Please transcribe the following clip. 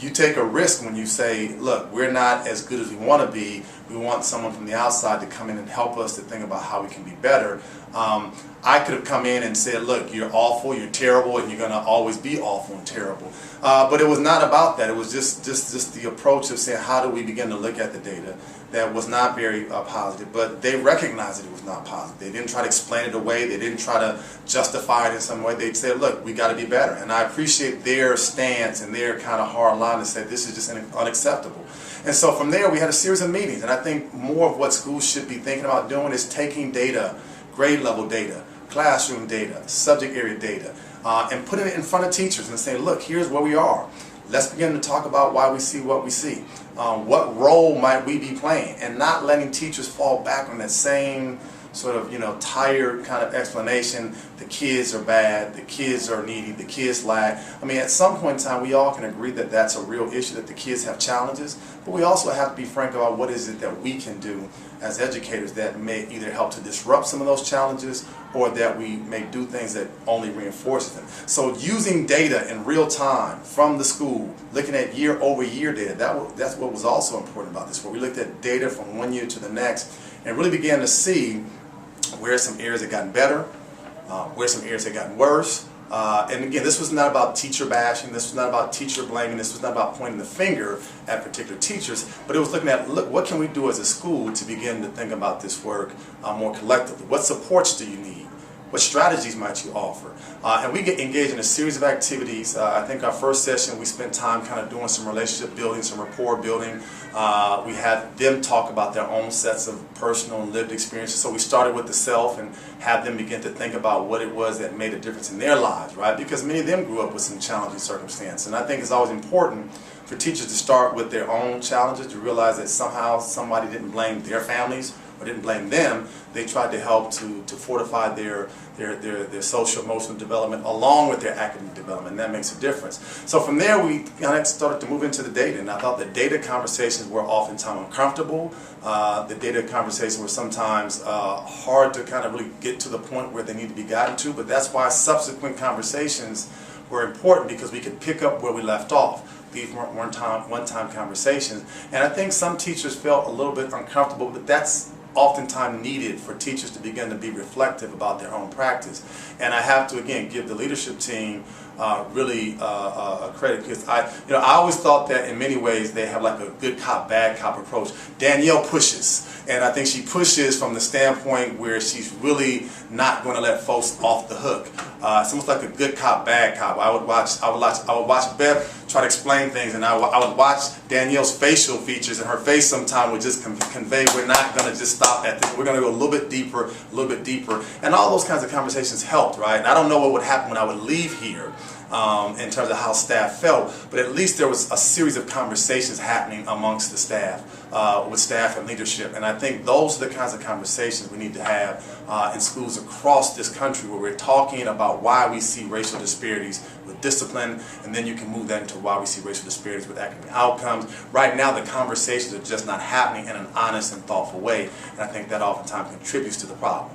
you take a risk when you say, look, we're not as good as we want to be. We want someone from the outside to come in and help us to think about how we can be better. I could have come in and said, look, you're awful, you're terrible, and you're going to always be awful and terrible. But it was not about that. It was just the approach of saying, how do we begin to look at the data that was not very positive. But they recognized that it was not positive. They didn't try to explain it away. They didn't try to justify it in some way. They said, look, we got to be better. And I appreciate their stance and their kind of hard line to say this is just unacceptable. And so from there we had a series of meetings. And I think more of what schools should be thinking about doing is taking data, grade level data, classroom data, subject area data, and putting it in front of teachers and saying, look, here's where we are. Let's begin to talk about why we see what we see. What role might we be playing? And not letting teachers fall back on that same sort of, tired kind of explanation. The kids are bad, the kids are needy, the kids lack. I mean, at some point in time, we all can agree that that's a real issue, that the kids have challenges, but we also have to be frank about what is it that we can do as educators that may either help to disrupt some of those challenges or that we may do things that only reinforce them. So using data in real time from the school, looking at year-over-year data, that's what was also important about this, where we looked at data from one year to the next and really began to see where some areas had gotten better, where some areas had gotten worse. And again, this was not about teacher bashing, this was not about teacher blaming, this was not about pointing the finger at particular teachers, but it was looking at, look, what can we do as a school to begin to think about this work more collectively? What supports do you need? What strategies might you offer? And we get engaged in a series of activities. I think our first session we spent time kind of doing some relationship building, some rapport building. We had them talk about their own sets of personal and lived experiences. So we started with the self and had them begin to think about what it was that made a difference in their lives, right? Because many of them grew up with some challenging circumstances. And I think it's always important for teachers to start with their own challenges, to realize that somehow somebody didn't blame their families or didn't blame them. They tried to help to fortify their social emotional development along with their academic development, and that makes a difference. So from there we kind of started to move into the data, and I thought the data conversations were oftentimes uncomfortable. The data conversations were sometimes hard to kind of really get to the point where they need to be gotten to, but that's why subsequent conversations were important, because we could pick up where we left off. These weren't one-time conversations, and I think some teachers felt a little bit uncomfortable, but that's oftentimes needed for teachers to begin to be reflective about their own practice. And I have to again give the leadership team really credit, because I always thought that in many ways they have like a good cop, bad cop approach. Danielle pushes, and I think she pushes from the standpoint where she's really not going to let folks off the hook. It's almost like a good cop, bad cop. I would watch Beth try to explain things, and I would watch Danielle's facial features, and her face sometimes would just convey, we're not going to just stop at this. We're going to go a little bit deeper, and all those kinds of conversations helped, right? And I don't know what would happen when I would leave here in terms of how staff felt, but at least there was a series of conversations happening amongst the staff, with staff and leadership, and I think those are the kinds of conversations we need to have in schools across this country, where we're talking about why we see racial disparities with discipline, and then you can move that into why we see racial disparities with academic outcomes. Right now the conversations are just not happening in an honest and thoughtful way, and I think that oftentimes contributes to the problem.